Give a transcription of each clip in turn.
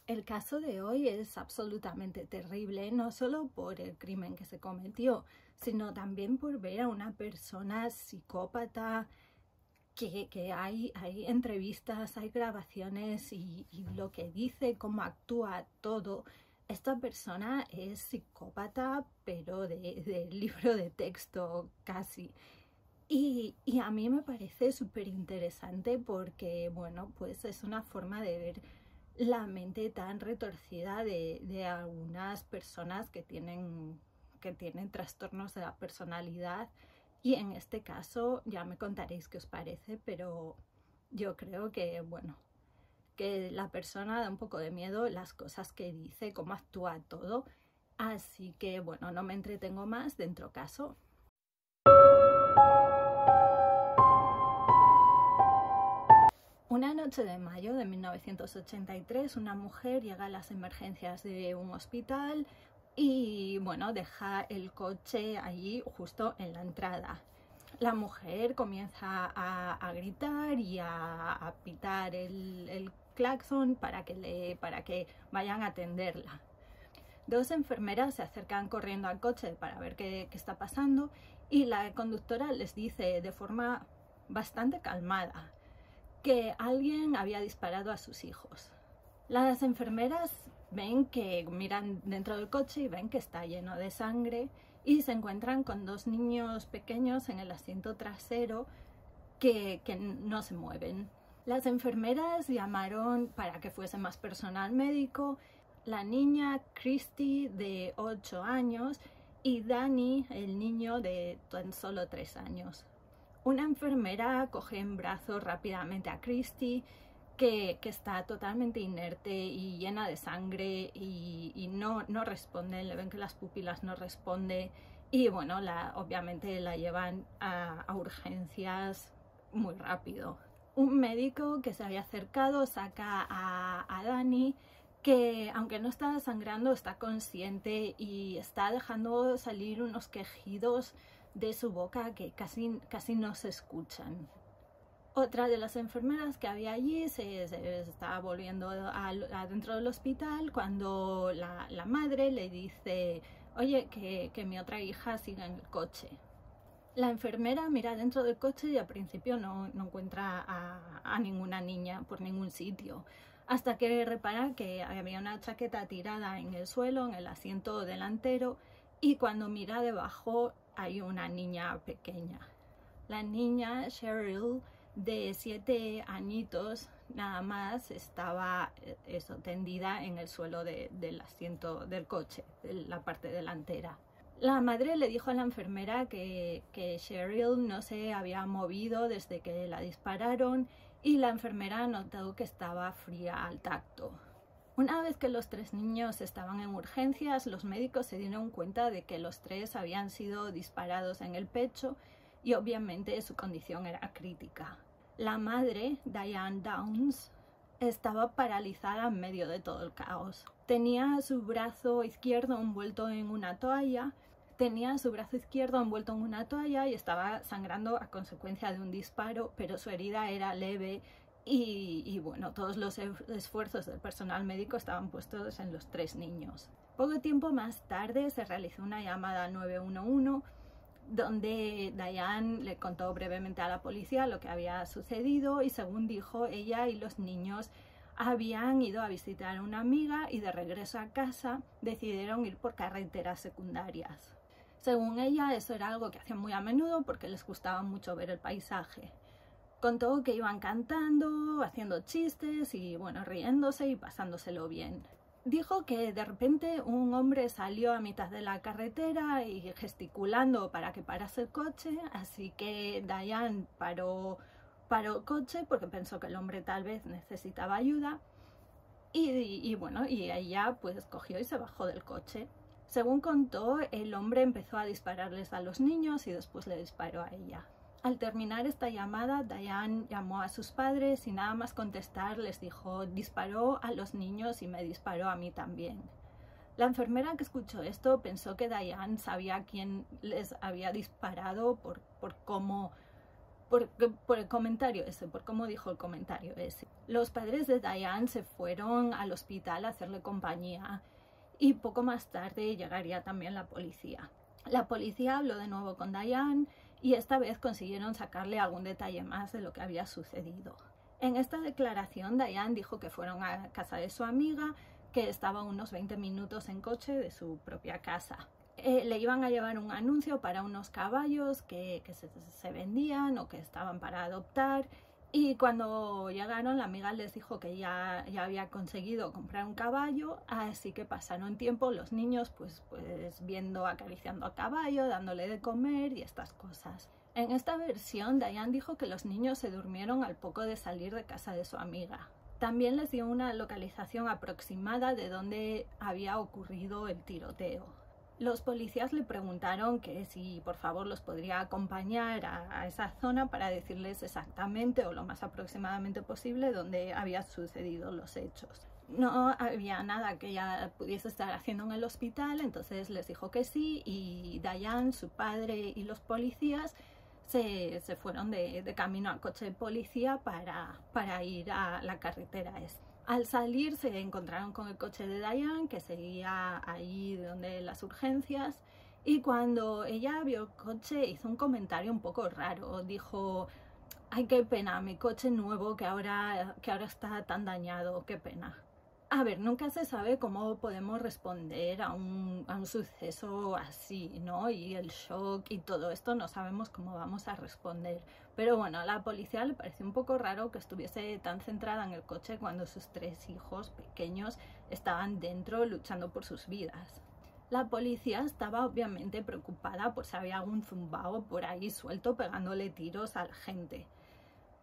El caso de hoy es absolutamente terrible, no solo por el crimen que se cometió, sino también por ver a una persona psicópata, que hay entrevistas, hay grabaciones y lo que dice, cómo actúa todo. Esta persona es psicópata, pero de libro de texto casi. Y a mí me parece súper interesante porque, bueno, pues es una forma de ver la mente tan retorcida de algunas personas que tienen trastornos de la personalidad. Y en este caso ya me contaréis qué os parece, pero yo creo que, bueno, que la persona da un poco de miedo, las cosas que dice, cómo actúa todo. Así que, bueno, no me entretengo más, dentro caso. Una noche de mayo de 1983, una mujer llega a las emergencias de un hospital y, bueno, deja el coche allí justo en la entrada. La mujer comienza a gritar y a pitar el claxon para que vayan a atenderla. Dos enfermeras se acercan corriendo al coche para ver qué está pasando y la conductora les dice de forma bastante calmada que alguien había disparado a sus hijos. Las enfermeras miran dentro del coche y ven que está lleno de sangre y se encuentran con dos niños pequeños en el asiento trasero que no se mueven. Las enfermeras llamaron para que fuese más personal médico. La niña Christy, de 8 años, y Danny, el niño de tan solo 3 años. Una enfermera coge en brazos rápidamente a Christy, que está totalmente inerte y llena de sangre y no responde, le ven que las pupilas no responde y, bueno, obviamente la llevan a urgencias muy rápido. Un médico que se había acercado saca a Danny, que aunque no está sangrando está consciente y está dejando salir unos quejidos de su boca que casi no se escuchan. Otra de las enfermeras que había allí se estaba volviendo adentro del hospital cuando la madre le dice: oye, que mi otra hija sigue en el coche. La enfermera mira dentro del coche y al principio no encuentra a ninguna niña por ningún sitio, hasta que repara que había una chaqueta tirada en el suelo, en el asiento delantero, y cuando mira debajo hay una niña pequeña. La niña Cheryl, de 7 añitos nada más, estaba tendida en el suelo del asiento del coche, de la parte delantera. La madre le dijo a la enfermera que Cheryl no se había movido desde que la dispararon y la enfermera notó que estaba fría al tacto. Una vez que los 3 niños estaban en urgencias, los médicos se dieron cuenta de que los 3 habían sido disparados en el pecho y obviamente su condición era crítica. La madre, Diane Downs, estaba paralizada en medio de todo el caos. Tenía su brazo izquierdo envuelto en una toalla, y estaba sangrando a consecuencia de un disparo, pero su herida era leve y bueno, todos los esfuerzos del personal médico estaban puestos en los 3 niños. Poco tiempo más tarde se realizó una llamada al 911 donde Diane le contó brevemente a la policía lo que había sucedido y, según dijo, ella y los niños habían ido a visitar a una amiga y de regreso a casa decidieron ir por carreteras secundarias. Según ella, eso era algo que hacían muy a menudo porque les gustaba mucho ver el paisaje. Contó que iban cantando, haciendo chistes y, bueno, riéndose y pasándoselo bien. Dijo que de repente un hombre salió a mitad de la carretera y gesticulando para que parase el coche, así que Diane paró el coche porque pensó que el hombre tal vez necesitaba ayuda y bueno, y ella pues cogió y se bajó del coche. Según contó, el hombre empezó a dispararles a los niños y después le disparó a ella. Al terminar esta llamada, Diane llamó a sus padres y nada más contestar les dijo: disparó a los niños y me disparó a mí también. La enfermera que escuchó esto pensó que Diane sabía quién les había disparado por por el comentario ese, por cómo dijo el comentario ese. Los padres de Diane se fueron al hospital a hacerle compañía y poco más tarde llegaría también la policía. La policía habló de nuevo con Diane y esta vez consiguieron sacarle algún detalle más de lo que había sucedido. En esta declaración, Diane dijo que fueron a casa de su amiga, que estaba a unos 20 minutos en coche de su propia casa. Le iban a llevar un anuncio para unos caballos que se vendían o que estaban para adoptar, y cuando llegaron la amiga les dijo que ya había conseguido comprar un caballo, así que pasaron tiempo los niños pues viendo, acariciando al caballo, dándole de comer y estas cosas. En esta versión, Diane dijo que los niños se durmieron al poco de salir de casa de su amiga. También les dio una localización aproximada de dónde había ocurrido el tiroteo. Los policías le preguntaron que si por favor los podría acompañar a esa zona para decirles exactamente o lo más aproximadamente posible dónde habían sucedido los hechos. No había nada que ella pudiese estar haciendo en el hospital, entonces les dijo que sí, y Diane, su padre y los policías se fueron de camino al coche de policía para ir a la carretera esta. Al salir se encontraron con el coche de Diane, que seguía ahí donde las urgencias, y cuando ella vio el coche hizo un comentario un poco raro. Dijo: ay, qué pena, mi coche nuevo que ahora está tan dañado, qué pena. A ver, nunca se sabe cómo podemos responder a un suceso así, ¿no? Y el shock y todo esto, no sabemos cómo vamos a responder. Pero bueno, a la policía le pareció un poco raro que estuviese tan centrada en el coche cuando sus 3 hijos pequeños estaban dentro luchando por sus vidas. La policía estaba obviamente preocupada por si había algún zumbao por ahí suelto pegándole tiros a la gente.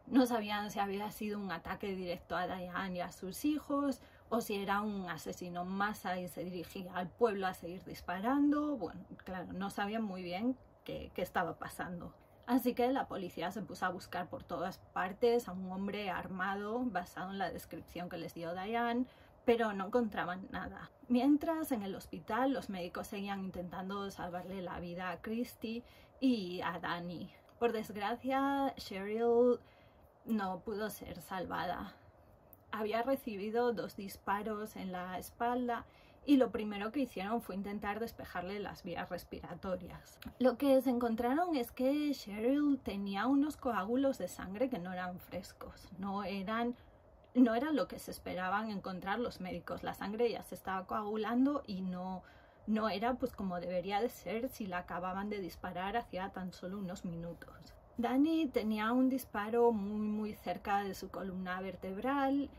No sabían si había sido un ataque directo a Diane y a sus hijos, o si era un asesino en masa y se dirigía al pueblo a seguir disparando. Bueno, claro, no sabían muy bien qué estaba pasando. Así que la policía se puso a buscar por todas partes a un hombre armado basado en la descripción que les dio Diane, pero no encontraban nada. Mientras, en el hospital, los médicos seguían intentando salvarle la vida a Christy y a Danny. Por desgracia, Cheryl no pudo ser salvada. Había recibido 2 disparos en la espalda y lo primero que hicieron fue intentar despejarle las vías respiratorias. Lo que se encontraron es que Cheryl tenía unos coágulos de sangre que no eran frescos, no eran lo que se esperaban encontrar los médicos. La sangre ya se estaba coagulando y no era pues como debería de ser si la acababan de disparar hacía tan solo unos minutos. Danny tenía un disparo muy cerca de su columna vertebral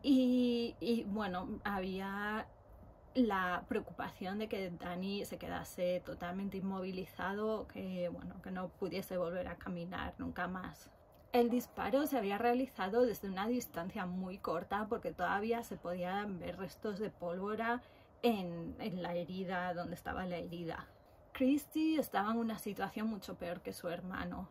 y bueno, había la preocupación de que Danny se quedase totalmente inmovilizado, que no pudiese volver a caminar nunca más. El disparo se había realizado desde una distancia muy corta porque todavía se podían ver restos de pólvora en la herida, donde estaba la herida. Christy estaba en una situación mucho peor que su hermano.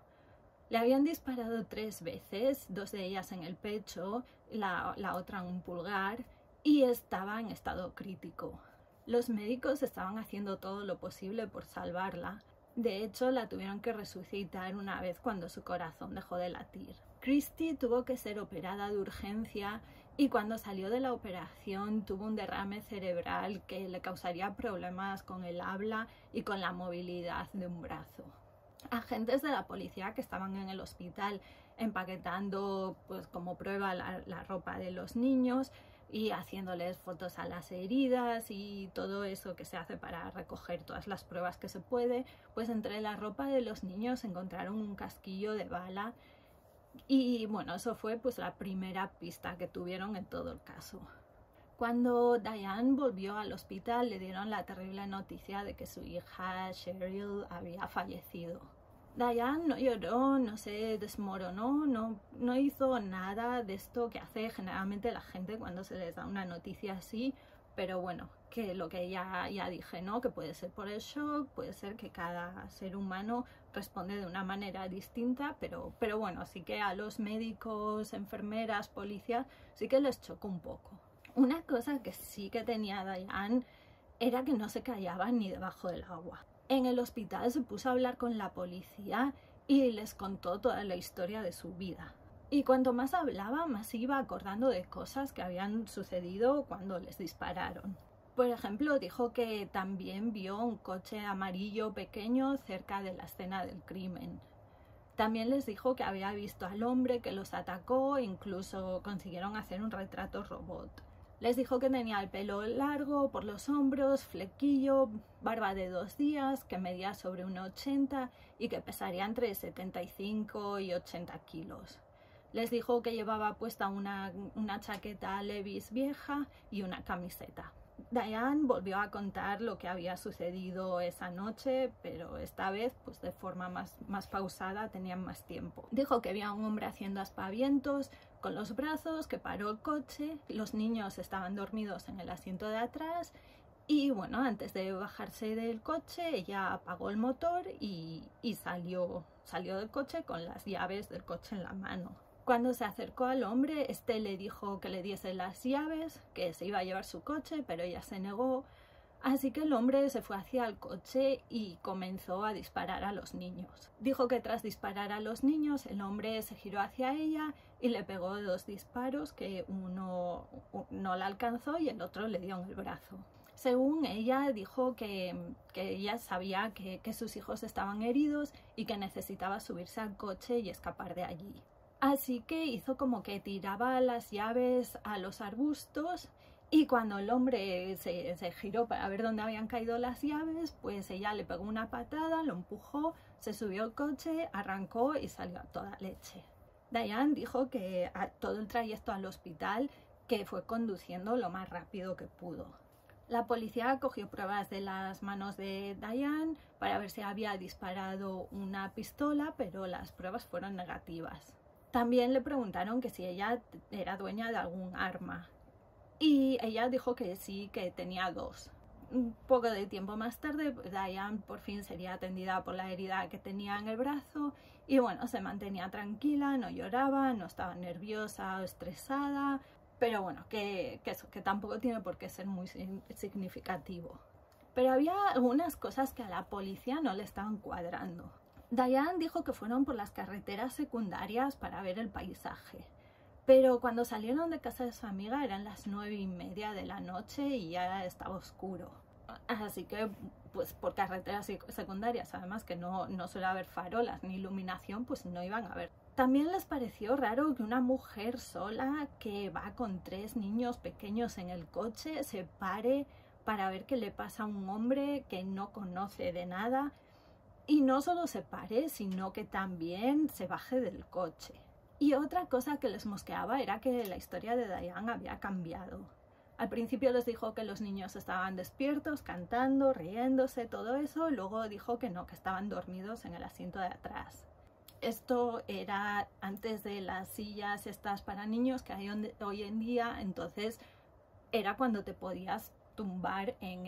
Le habían disparado 3 veces, 2 de ellas en el pecho, la otra en un pulgar, y estaba en estado crítico. Los médicos estaban haciendo todo lo posible por salvarla. De hecho, la tuvieron que resucitar una vez cuando su corazón dejó de latir. Christy tuvo que ser operada de urgencia y cuando salió de la operación tuvo un derrame cerebral que le causaría problemas con el habla y con la movilidad de un brazo. Agentes de la policía que estaban en el hospital empaquetando pues como prueba la ropa de los niños y haciéndoles fotos a las heridas y todo eso que se hace para recoger todas las pruebas que se puede, pues entre la ropa de los niños encontraron un casquillo de bala y bueno, eso fue pues la primera pista que tuvieron en todo el caso. Cuando Diane volvió al hospital le dieron la terrible noticia de que su hija Cheryl había fallecido. Diane no lloró, no se desmoronó, no hizo nada de esto que hace generalmente la gente cuando se les da una noticia así, pero bueno, que lo que ya dije, ¿no? Que puede ser por el shock, puede ser que cada ser humano responde de una manera distinta, pero bueno, sí que a los médicos, enfermeras, policías, sí que les chocó un poco. Una cosa que sí que tenía Diane era que no se callaba ni debajo del agua. En el hospital se puso a hablar con la policía y les contó toda la historia de su vida. Y cuanto más hablaba, más se iba acordando de cosas que habían sucedido cuando les dispararon. Por ejemplo, dijo que también vio un coche amarillo pequeño cerca de la escena del crimen. También les dijo que había visto al hombre que los atacó e incluso consiguieron hacer un retrato robot. Les dijo que tenía el pelo largo por los hombros, flequillo, barba de 2 días, que medía sobre 1,80 y que pesaría entre 75 y 80 kilos. Les dijo que llevaba puesta una chaqueta Levi's vieja y una camiseta. Diane volvió a contar lo que había sucedido esa noche, pero esta vez pues de forma más pausada, tenían más tiempo. Dijo que había un hombre haciendo aspavientos con los brazos, que paró el coche, los niños estaban dormidos en el asiento de atrás y bueno, antes de bajarse del coche ella apagó el motor y salió del coche con las llaves del coche en la mano. Cuando se acercó al hombre, este le dijo que le diese las llaves, que se iba a llevar su coche, pero ella se negó. Así que el hombre se fue hacia el coche y comenzó a disparar a los niños. Dijo que tras disparar a los niños, el hombre se giró hacia ella y le pegó 2 disparos, que uno no la alcanzó y el otro le dio en el brazo. Según ella, dijo que ella sabía que sus hijos estaban heridos y que necesitaba subirse al coche y escapar de allí. Así que hizo como que tiraba las llaves a los arbustos y cuando el hombre se giró para ver dónde habían caído las llaves, pues ella le pegó una patada, lo empujó, se subió al coche, arrancó y salió a toda leche. Diane dijo que a todo el trayecto al hospital que fue conduciendo lo más rápido que pudo. La policía cogió pruebas de las manos de Diane para ver si había disparado una pistola, pero las pruebas fueron negativas. También le preguntaron que si ella era dueña de algún arma y ella dijo que sí, que tenía 2. Un poco de tiempo más tarde, Diane por fin sería atendida por la herida que tenía en el brazo y bueno, se mantenía tranquila, no lloraba, no estaba nerviosa o estresada, pero bueno, que tampoco tiene por qué ser muy significativo. Pero había algunas cosas que a la policía no le estaban cuadrando. Diane dijo que fueron por las carreteras secundarias para ver el paisaje, pero cuando salieron de casa de su amiga eran las 9:30 de la noche y ya estaba oscuro. Así que, pues por carreteras secundarias, además que no suele haber farolas ni iluminación, pues no iban a ver. También les pareció raro que una mujer sola que va con 3 niños pequeños en el coche se pare para ver qué le pasa a un hombre que no conoce de nada. Y no solo se pare, sino que también se baje del coche. Y otra cosa que les mosqueaba era que la historia de Diane había cambiado. Al principio les dijo que los niños estaban despiertos, cantando, riéndose, todo eso. Luego dijo que no, que estaban dormidos en el asiento de atrás. Esto era antes de las sillas estas para niños que hay hoy en día. Entonces era cuando te podías tumbar en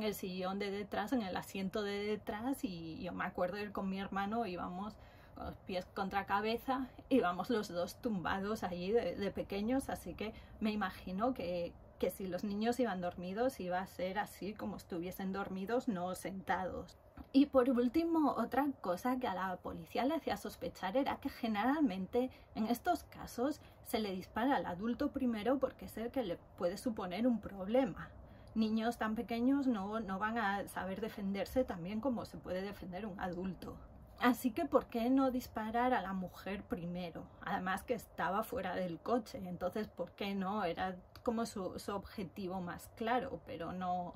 el sillón de detrás, en el asiento de detrás, y yo me acuerdo de ir con mi hermano, íbamos con los pies contra cabeza, íbamos los 2 tumbados allí de pequeños, así que me imagino que si los niños iban dormidos iba a ser así como estuviesen dormidos, no sentados. Y por último, otra cosa que a la policía le hacía sospechar era que generalmente en estos casos se le dispara al adulto primero porque es el que le puede suponer un problema. Niños tan pequeños no van a saber defenderse tan bien como se puede defender un adulto. Así que ¿por qué no disparar a la mujer primero? Además que estaba fuera del coche, entonces ¿por qué no? Era como su objetivo más claro, pero no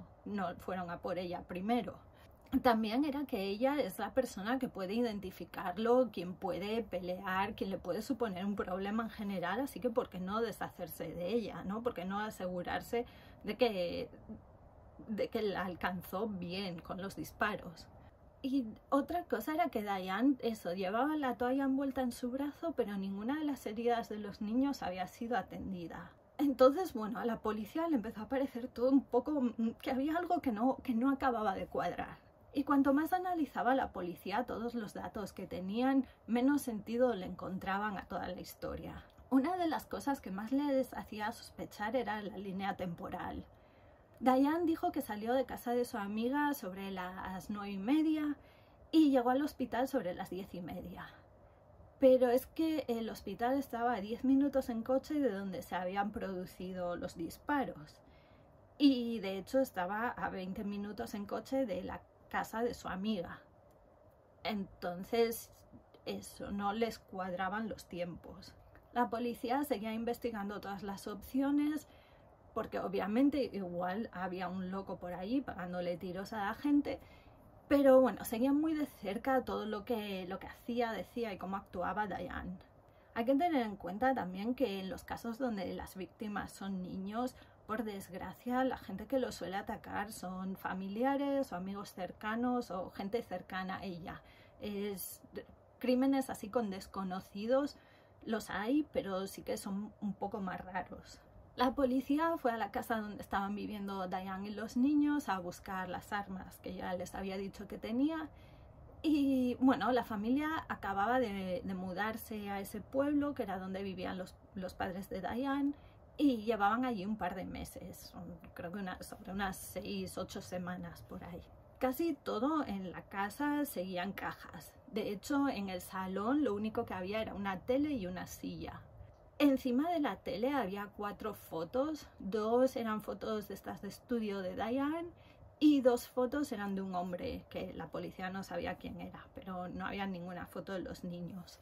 fueron a por ella primero. También era que ella es la persona que puede identificarlo, quien puede pelear, quien le puede suponer un problema en general, así que ¿por qué no deshacerse de ella, ¿no? ¿Por qué no asegurarse de que la alcanzó bien con los disparos? Y otra cosa era que Diane, llevaba la toalla envuelta en su brazo, pero ninguna de las heridas de los niños había sido atendida. Entonces, bueno, a la policía le empezó a parecer todo un poco que había algo que no acababa de cuadrar. Y cuanto más analizaba la policía todos los datos que tenían, menos sentido le encontraban a toda la historia. Una de las cosas que más les hacía sospechar era la línea temporal. Diane dijo que salió de casa de su amiga sobre las 9:30 y llegó al hospital sobre las 10:30. Pero es que el hospital estaba a 10 minutos en coche de donde se habían producido los disparos. Y de hecho estaba a 20 minutos en coche de la casa de su amiga. Entonces eso, no les cuadraban los tiempos. La policía seguía investigando todas las opciones porque obviamente igual había un loco por ahí pegándole tiros a la gente, pero bueno, seguían muy de cerca todo lo que hacía, decía y cómo actuaba Diane. Hay que tener en cuenta también que en los casos donde las víctimas son niños, por desgracia, la gente que los suele atacar son familiares o amigos cercanos o gente cercana a ella. Crímenes así con desconocidos los hay, pero sí que son un poco más raros. La policía fue a la casa donde estaban viviendo Diane y los niños a buscar las armas que ya les había dicho que tenía. Y bueno, la familia acababa de mudarse a ese pueblo, que era donde vivían los padres de Diane, y llevaban allí un par de meses, creo que sobre unas 6-8 semanas por ahí. Casi todo en la casa seguía en cajas. De hecho, en el salón lo único que había era una tele y una silla. Encima de la tele había 4 fotos, 2 eran fotos de estas de estudio de Diane y 2 fotos eran de un hombre que la policía no sabía quién era, pero no había ninguna foto de los niños.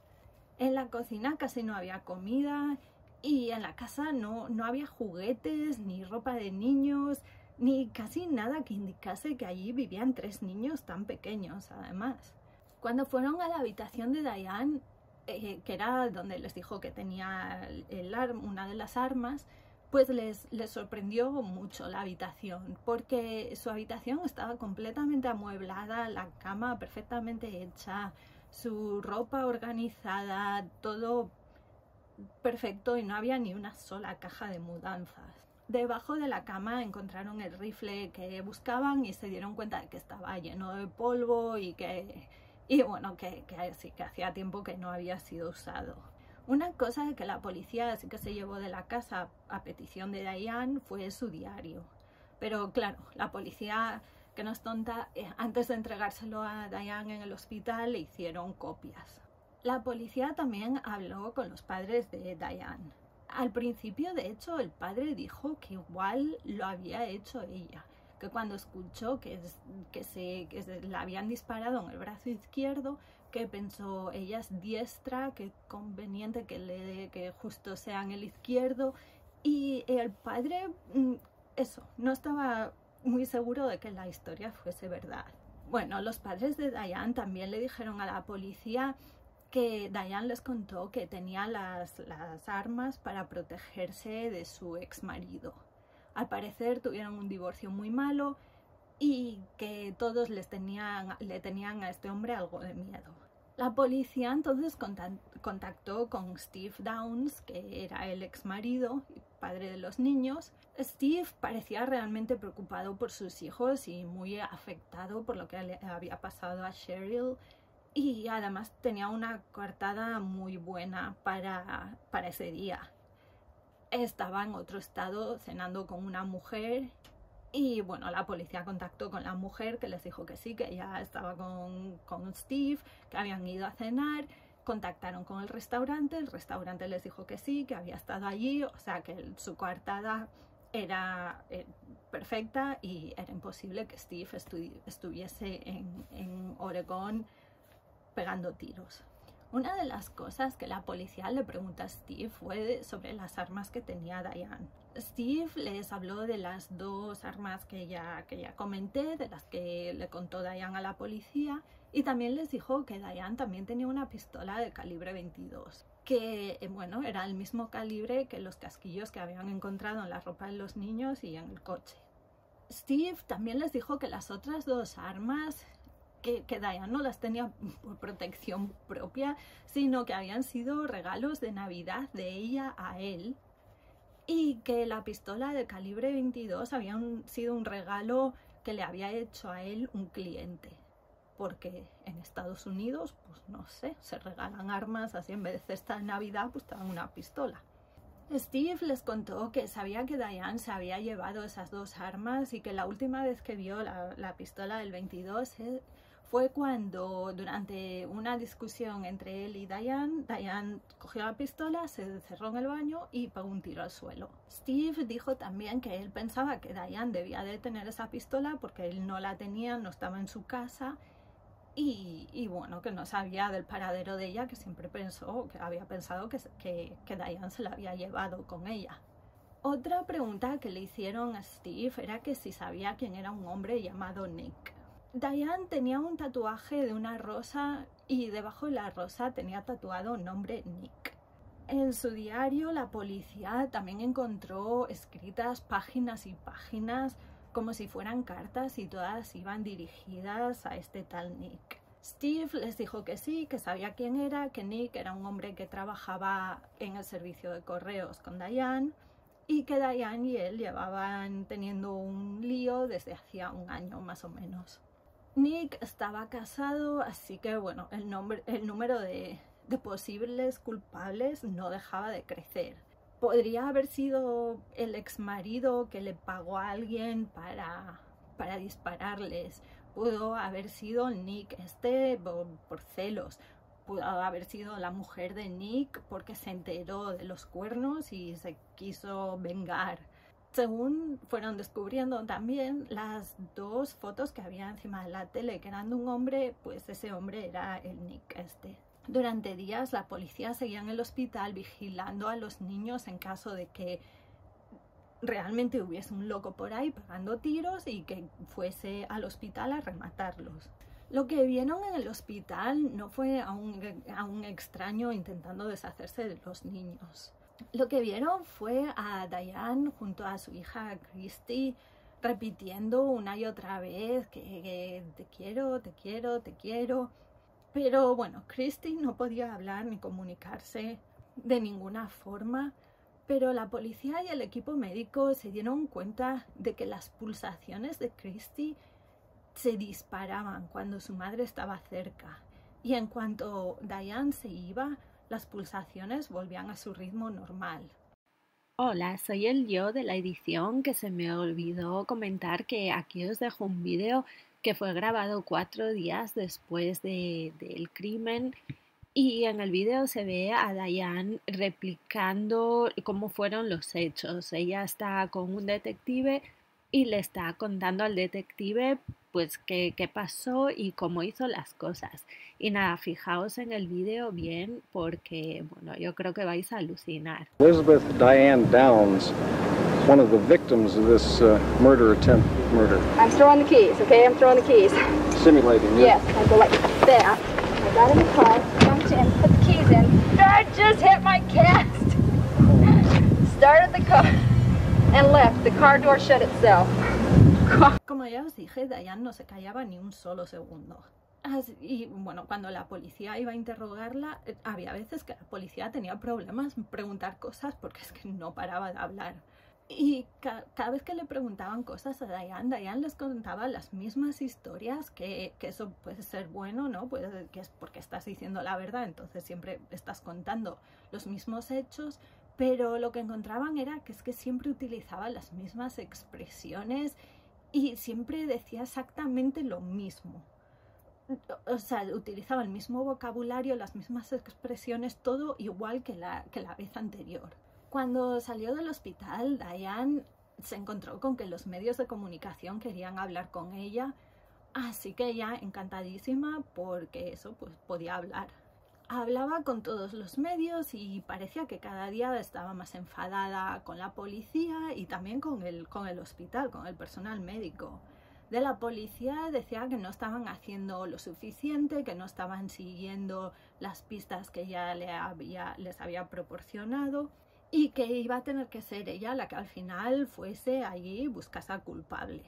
En la cocina casi no había comida y en la casa no había juguetes, ni ropa de niños, ni casi nada que indicase que allí vivían 3 niños tan pequeños, además. Cuando fueron a la habitación de Diane, que era donde les dijo que tenía una de las armas, pues les sorprendió mucho la habitación, porque su habitación estaba completamente amueblada, la cama perfectamente hecha, su ropa organizada, todo perfecto y no había ni una sola caja de mudanzas. Debajo de la cama encontraron el rifle que buscaban y se dieron cuenta de que estaba lleno de polvo y bueno, que hacía tiempo que no había sido usado. Una cosa que la policía sí que se llevó de la casa a petición de Diane fue su diario. Pero claro, la policía, que no es tonta, antes de entregárselo a Diane en el hospital le hicieron copias. La policía también habló con los padres de Diane. Al principio, de hecho, el padre dijo que igual lo había hecho ella, que cuando escuchó que la habían disparado en el brazo izquierdo, que pensó, ella es diestra, que conveniente que justo sea en el izquierdo, y el padre, no estaba muy seguro de que la historia fuese verdad. Bueno, los padres de Diane también le dijeron a la policía que Diane les contó que tenía las armas para protegerse de su ex marido. Al parecer tuvieron un divorcio muy malo y que todos le tenían a este hombre algo de miedo. La policía entonces contactó con Steve Downs, que era el ex marido y padre de los niños. Steve parecía realmente preocupado por sus hijos y muy afectado por lo que le había pasado a Cheryl. Y además tenía una coartada muy buena para ese día. Estaba en otro estado cenando con una mujer y bueno, la policía contactó con la mujer, que les dijo que sí, que ya estaba con Steve, que habían ido a cenar. Contactaron con el restaurante les dijo que sí, que había estado allí, o sea que su coartada era perfecta y era imposible que Steve estuviese en Oregón pegando tiros. Una de las cosas que la policía le pregunta a Steve fue sobre las armas que tenía Diane. Steve les habló de las 2 armas que ya comenté, de las que le contó Diane a la policía, y también les dijo que Diane también tenía una pistola de calibre 22, que bueno, era el mismo calibre que los casquillos que habían encontrado en la ropa de los niños y en el coche. Steve también les dijo que las otras 2 armas que Diane no las tenía por protección propia, sino que habían sido regalos de Navidad de ella a él, y que la pistola de calibre 22 había sido un regalo que le había hecho a él un cliente, porque en Estados Unidos, pues no sé, se regalan armas así, en vez de cesta de Navidad, pues te dan una pistola. Steve les contó que sabía que Diane se había llevado esas 2 armas y que la última vez que vio la pistola del 22 fue cuando, durante una discusión entre él y Diane, Diane cogió la pistola, se encerró en el baño y pegó un tiro al suelo. Steve dijo también que él pensaba que Diane debía de tener esa pistola porque él no la tenía, no estaba en su casa y bueno, que no sabía del paradero de ella, que siempre pensó, que había pensado que Diane se la había llevado con ella. Otra pregunta que le hicieron a Steve era que si sabía quién era un hombre llamado Nick. Diane tenía un tatuaje de una rosa y debajo de la rosa tenía tatuado el nombre Nick. En su diario la policía también encontró escritas páginas y páginas como si fueran cartas y todas iban dirigidas a este tal Nick. Steve les dijo que sí, que sabía quién era, que Nick era un hombre que trabajaba en el servicio de correos con Diane y que Diane y él llevaban teniendo un lío desde hacía un año más o menos. Nick estaba casado, así que bueno, el número de posibles culpables no dejaba de crecer. Podría haber sido el ex marido que le pagó a alguien para dispararles. Pudo haber sido Nick por celos. Pudo haber sido la mujer de Nick porque se enteró de los cuernos y se quiso vengar. Según fueron descubriendo también las dos fotos que había encima de la tele que eran de un hombre, pues ese hombre era el Nick este. Durante días la policía seguía en el hospital vigilando a los niños en caso de que realmente hubiese un loco por ahí pegando tiros y que fuese al hospital a rematarlos. Lo que vieron en el hospital no fue a un extraño intentando deshacerse de los niños. Lo que vieron fue a Diane junto a su hija Christy repitiendo una y otra vez que te quiero, te quiero, te quiero. Pero bueno, Christy no podía hablar ni comunicarse de ninguna forma, pero la policía y el equipo médico se dieron cuenta de que las pulsaciones de Christy se disparaban cuando su madre estaba cerca y en cuanto Diane se iba, las pulsaciones volvían a su ritmo normal. Hola, soy el yo de la edición que se me olvidó comentar que aquí os dejo un vídeo que fue grabado 4 días después del crimen y en el vídeo se ve a Diane replicando cómo fueron los hechos. Ella está con un detective y le está contando al detective pues qué pasó y cómo hizo las cosas. Y nada, fijaos en el vídeo bien porque bueno, yo creo que vais a alucinar. Elizabeth Diane Downs, one of the victims of this murder attempt murder. I'm throwing the keys, okay? I'm throwing the keys. Simulating, yeah? Yes, I go like that. I got in the car, jumped in, put the keys in. I just hit my cast. Started the car and left. The car door shut itself. Como ya os dije, Diane no se callaba ni un solo segundo. Y bueno, cuando la policía iba a interrogarla, había veces que la policía tenía problemas en preguntar cosas porque es que no paraba de hablar. Y cada vez que le preguntaban cosas a Diane les contaba las mismas historias, que eso puede ser bueno, ¿no? Que es porque estás diciendo la verdad, entonces siempre estás contando los mismos hechos, pero lo que encontraban era que es que siempre utilizaba las mismas expresiones y siempre decía exactamente lo mismo. O sea, utilizaba el mismo vocabulario, las mismas expresiones, todo igual que la vez anterior. Cuando salió del hospital, Diane se encontró con que los medios de comunicación querían hablar con ella, así que ella encantadísima porque eso pues podía hablar. Hablaba con todos los medios y parecía que cada día estaba más enfadada con la policía y también con el hospital, con el personal médico. De la policía decía que no estaban haciendo lo suficiente, que no estaban siguiendo las pistas que ella les había proporcionado y que iba a tener que ser ella la que al final fuese allí y buscase al culpable.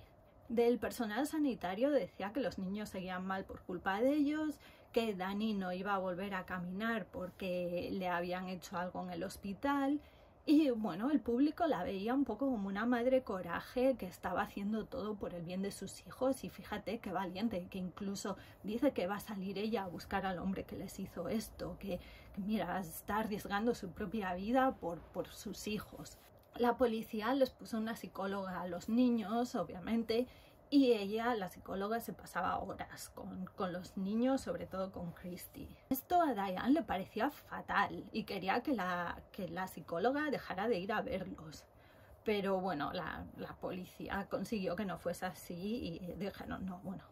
Del personal sanitario decía que los niños seguían mal por culpa de ellos, que Dani no iba a volver a caminar porque le habían hecho algo en el hospital. Y bueno, el público la veía un poco como una madre coraje que estaba haciendo todo por el bien de sus hijos y fíjate qué valiente, que incluso dice que va a salir ella a buscar al hombre que les hizo esto, que mira, está arriesgando su propia vida por sus hijos. La policía les puso una psicóloga a los niños, obviamente, Y ella, la psicóloga, se pasaba horas con los niños, sobre todo con Christy. Esto a Diane le parecía fatal y quería que la psicóloga dejara de ir a verlos. Pero bueno, la policía consiguió que no fuese así y dijeron, no, bueno,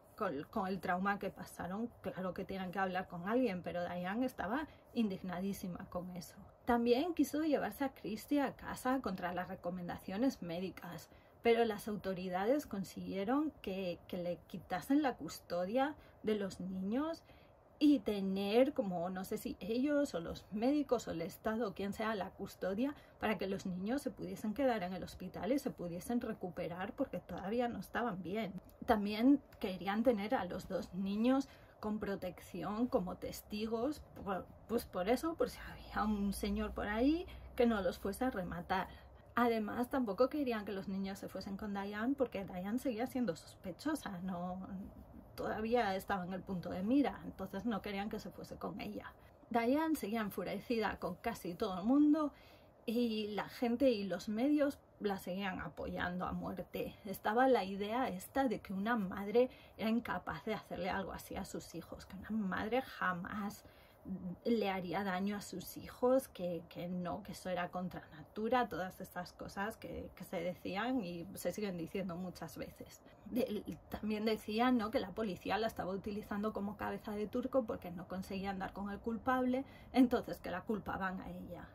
con el trauma que pasaron, claro que tienen que hablar con alguien, pero Diane estaba indignadísima con eso. También quiso llevarse a Christy a casa contra las recomendaciones médicas, pero las autoridades consiguieron que le quitasen la custodia de los niños y tener, como no sé si ellos o los médicos o el Estado o quien sea, la custodia para que los niños se pudiesen quedar en el hospital y se pudiesen recuperar porque todavía no estaban bien. También querían tener a los 2 niños con protección como testigos, pues por eso, por si había un señor por ahí que no los fuese a rematar. Además, tampoco querían que los niños se fuesen con Diane porque Diane seguía siendo sospechosa, todavía estaba en el punto de mira, entonces no querían que se fuese con ella. Diane seguía enfurecida con casi todo el mundo y la gente y los medios la seguían apoyando a muerte. Estaba la idea esta de que una madre era incapaz de hacerle algo así a sus hijos, que una madre jamás le haría daño a sus hijos, que no, que eso era contra natura, todas estas cosas que se decían y se siguen diciendo muchas veces. También decían, ¿no?, que la policía la estaba utilizando como cabeza de turco porque no conseguían dar con el culpable, entonces que la culpaban a ella.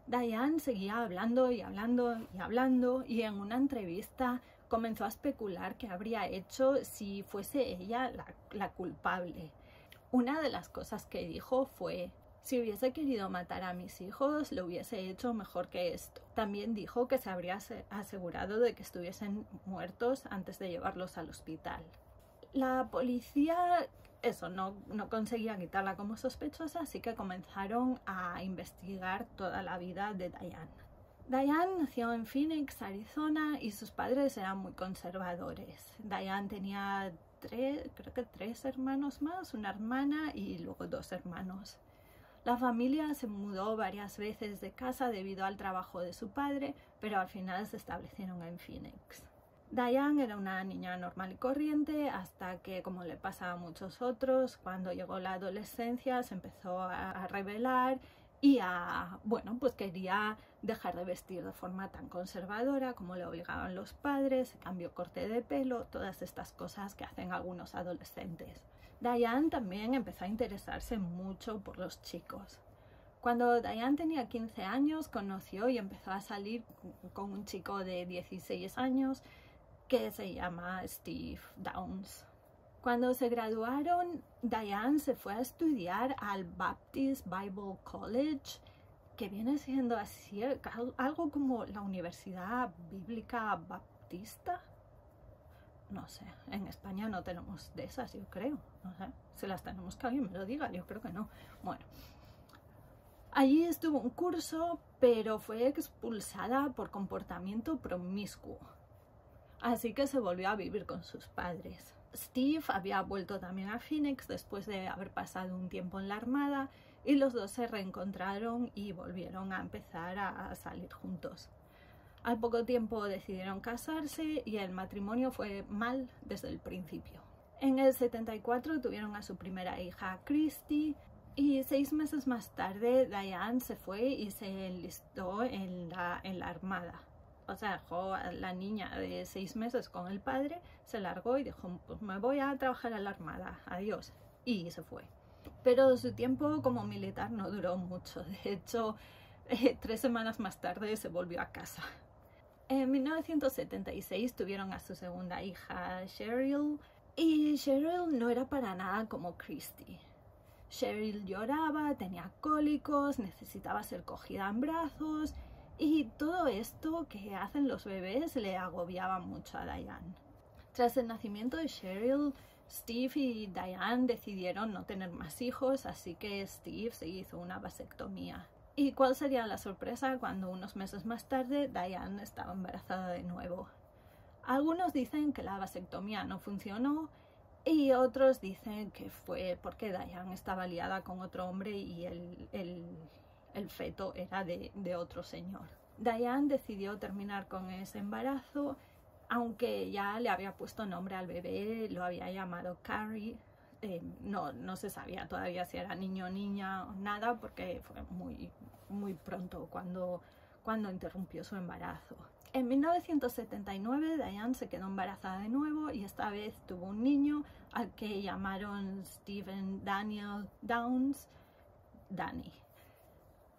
Diane seguía hablando y hablando y hablando y en una entrevista comenzó a especular qué habría hecho si fuese ella la culpable. Una de las cosas que dijo fue: si hubiese querido matar a mis hijos, lo hubiese hecho mejor que esto. También dijo que se habría asegurado de que estuviesen muertos antes de llevarlos al hospital. La policía, no conseguía quitarla como sospechosa, así que comenzaron a investigar toda la vida de Diane. Diane nació en Phoenix, Arizona, y sus padres eran muy conservadores. Diane tenía creo que 3 hermanos más, una hermana y luego 2 hermanos. La familia se mudó varias veces de casa debido al trabajo de su padre, pero al final se establecieron en Phoenix. Diane era una niña normal y corriente hasta que, como le pasa a muchos otros, cuando llegó la adolescencia se empezó a rebelar y pues quería dejar de vestir de forma tan conservadora como le obligaban los padres, cambió corte de pelo, todas estas cosas que hacen algunos adolescentes. Diane también empezó a interesarse mucho por los chicos. Cuando Diane tenía 15 años, conoció y empezó a salir con un chico de 16 años que se llama Steve Downs. Cuando se graduaron, Diane se fue a estudiar al Baptist Bible College, que viene siendo así, algo como la Universidad Bíblica Baptista. No sé, en España no tenemos de esas, yo creo. No sé, si las tenemos que alguien me lo diga, yo creo que no. Bueno, allí estuvo un curso, pero fue expulsada por comportamiento promiscuo. Así que se volvió a vivir con sus padres. Steve había vuelto también a Phoenix después de haber pasado un tiempo en la armada y los dos se reencontraron y volvieron a empezar a salir juntos. Al poco tiempo decidieron casarse y el matrimonio fue mal desde el principio. En el 74 tuvieron a su primera hija, Christy, y 6 meses más tarde Diane se fue y se enlistó en la armada. O sea, dejó a la niña de 6 meses con el padre, se largó y dijo, pues me voy a trabajar a la armada, adiós. Y se fue. Pero su tiempo como militar no duró mucho. De hecho, 3 semanas más tarde se volvió a casa. En 1976 tuvieron a su segunda hija, Cheryl. Y Cheryl no era para nada como Christy. Cheryl lloraba, tenía cólicos, necesitaba ser cogida en brazos. Y todo esto que hacen los bebés le agobiaba mucho a Diane. Tras el nacimiento de Cheryl, Steve y Diane decidieron no tener más hijos, así que Steve se hizo una vasectomía. ¿Y cuál sería la sorpresa cuando unos meses más tarde Diane estaba embarazada de nuevo? Algunos dicen que la vasectomía no funcionó y otros dicen que fue porque Diane estaba liada con otro hombre y el feto era de otro señor. Diane decidió terminar con ese embarazo aunque ya le había puesto nombre al bebé, lo había llamado Carrie. No se sabía todavía si era niño o niña o nada, porque fue muy pronto cuando interrumpió su embarazo. En 1979 Diane se quedó embarazada de nuevo y esta vez tuvo un niño al que llamaron Stephen Daniel Downs, Danny.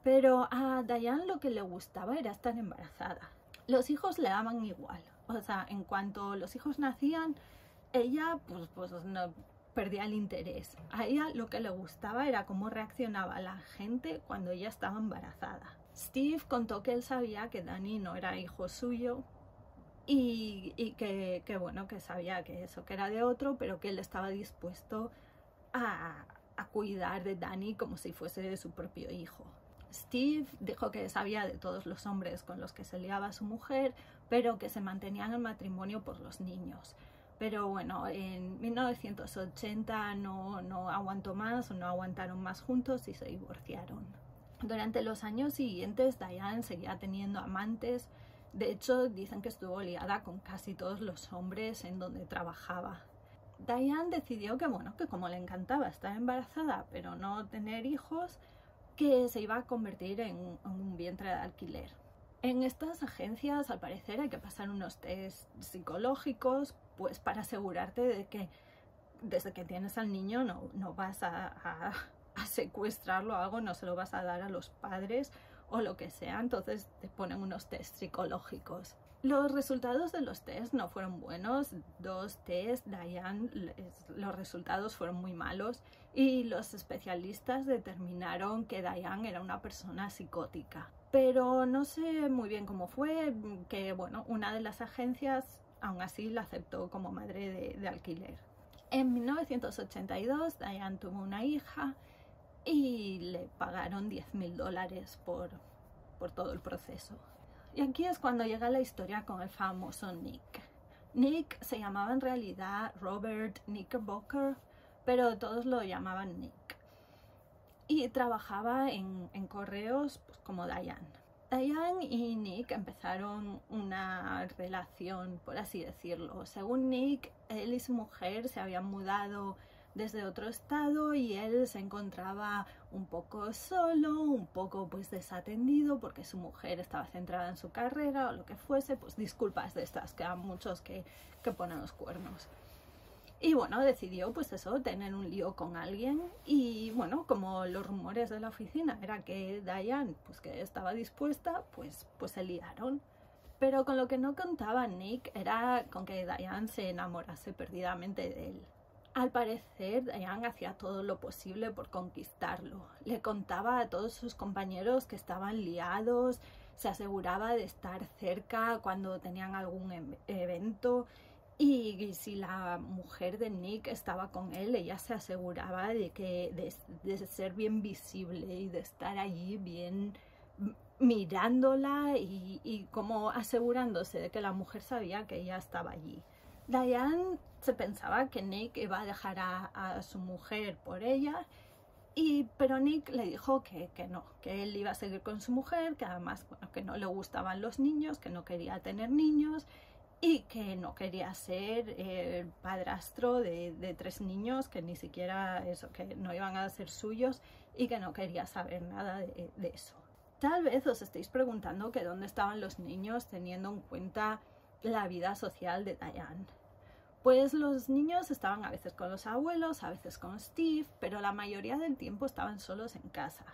Pero a Diane lo que le gustaba era estar embarazada. Los hijos le daban igual, o sea, en cuanto los hijos nacían, ella pues no perdía el interés. A ella lo que le gustaba era cómo reaccionaba la gente cuando ella estaba embarazada. Steve contó que él sabía que Danny no era hijo suyo y que sabía que era de otro, pero que él estaba dispuesto a cuidar de Danny como si fuese de su propio hijo. Steve dijo que sabía de todos los hombres con los que se liaba su mujer, pero que se mantenían en matrimonio por los niños. Pero bueno, en 1980 no aguantó más o no aguantaron más juntos y se divorciaron. Durante los años siguientes Diane seguía teniendo amantes. De hecho, dicen que estuvo liada con casi todos los hombres en donde trabajaba. Diane decidió que como le encantaba estar embarazada pero no tener hijos, que se iba a convertir en un vientre de alquiler. En estas agencias, al parecer, hay que pasar unos test psicológicos, pues para asegurarte de que desde que tienes al niño no vas a secuestrarlo o algo, no se lo vas a dar a los padres o lo que sea, entonces te ponen unos test psicológicos. Los resultados de los test no fueron buenos, 2 test, Diane, los resultados fueron muy malos y los especialistas determinaron que Diane era una persona psicótica. Pero no sé muy bien cómo fue, que una de las agencias aún así la aceptó como madre de alquiler. En 1982 Diane tuvo una hija y le pagaron $10,000 por todo el proceso. Y aquí es cuando llega la historia con el famoso Nick. Nick se llamaba en realidad Robert Knickerbocker, pero todos lo llamaban Nick. Y trabajaba en correos como Diane. Diane y Nick empezaron una relación, por así decirlo. Según Nick, él y su mujer se habían mudado desde otro estado y él se encontraba un poco solo, un poco desatendido porque su mujer estaba centrada en su carrera o lo que fuese, disculpas de estas, que hay muchos que ponen los cuernos. Y decidió tener un lío con alguien y como los rumores de la oficina era que Diane que estaba dispuesta, pues se liaron. Pero con lo que no contaba Nick era con que Diane se enamorase perdidamente de él. Al parecer, Diane hacía todo lo posible por conquistarlo. Le contaba a todos sus compañeros que estaban liados, se aseguraba de estar cerca cuando tenían algún evento y si la mujer de Nick estaba con él, ella se aseguraba de ser bien visible y de estar allí bien mirándola y como asegurándose de que la mujer sabía que ella estaba allí. Diane se pensaba que Nick iba a dejar a su mujer por ella, pero Nick le dijo que no, que él iba a seguir con su mujer, que además que no le gustaban los niños, que no quería tener niños y que no quería ser el padrastro de 3 niños, que ni siquiera eso, que no iban a ser suyos y que no quería saber nada de eso. Tal vez os estéis preguntando que dónde estaban los niños teniendo en cuenta la vida social de Diane. Pues los niños estaban a veces con los abuelos, a veces con Steve, pero la mayoría del tiempo estaban solos en casa.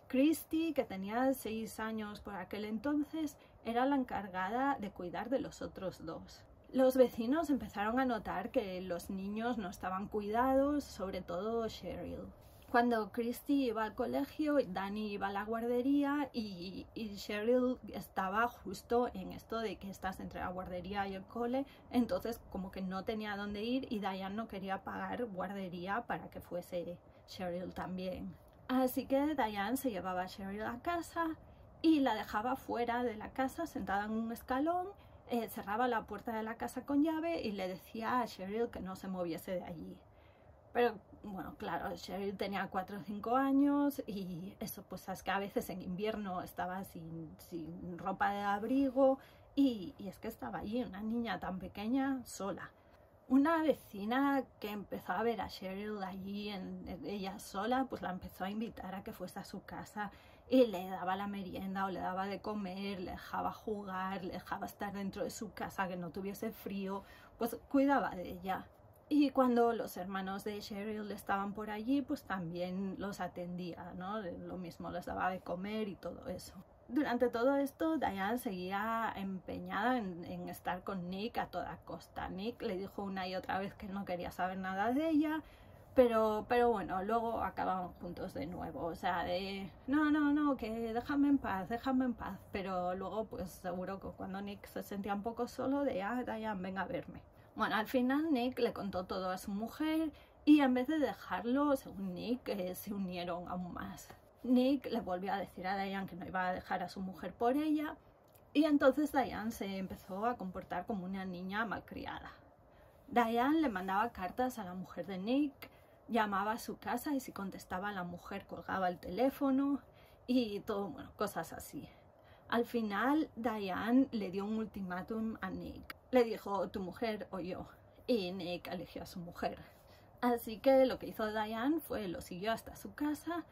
Christy, que tenía 6 años por aquel entonces, era la encargada de cuidar de los otros 2. Los vecinos empezaron a notar que los niños no estaban cuidados, sobre todo Cheryl. Cuando Christy iba al colegio, Danny iba a la guardería y Cheryl estaba justo en esto de que estás entre la guardería y el cole, entonces como que no tenía dónde ir y Diane no quería pagar guardería para que fuese Cheryl también. Así que Diane se llevaba a Cheryl a casa y la dejaba fuera de la casa sentada en un escalón, cerraba la puerta de la casa con llave y le decía a Cheryl que no se moviese de allí. Pero claro, Cheryl tenía 4 o 5 años y eso es que a veces en invierno estaba sin ropa de abrigo Y es que estaba allí una niña tan pequeña sola. Una vecina que empezó a ver a Cheryl allí, ella sola, pues la empezó a invitar a que fuese a su casa y le daba la merienda o le daba de comer, le dejaba jugar, le dejaba estar dentro de su casa, que no tuviese frío, pues cuidaba de ella. Y cuando los hermanos de Cheryl estaban por allí, pues también los atendía, ¿no? Lo mismo, les daba de comer y todo eso. Durante todo esto, Diane seguía empeñada en estar con Nick a toda costa. Nick le dijo una y otra vez que no quería saber nada de ella, pero bueno, luego acababan juntos de nuevo. O sea, de no, que déjame en paz. Pero luego, pues seguro que cuando Nick se sentía un poco solo, de Diane, venga a verme. Bueno, al final Nick le contó todo a su mujer y en vez de dejarlo, según Nick, se unieron aún más. Nick le volvió a decir a Diane que no iba a dejar a su mujer por ella y entonces Diane se empezó a comportar como una niña malcriada. Diane le mandaba cartas a la mujer de Nick, llamaba a su casa y si contestaba la mujer colgaba el teléfono y todo, bueno, cosas así. Al final Diane le dio un ultimátum a Nick. Le dijo, tu mujer o yo, y Nick eligió a su mujer. Así que lo que hizo Diane fue lo siguió hasta su casa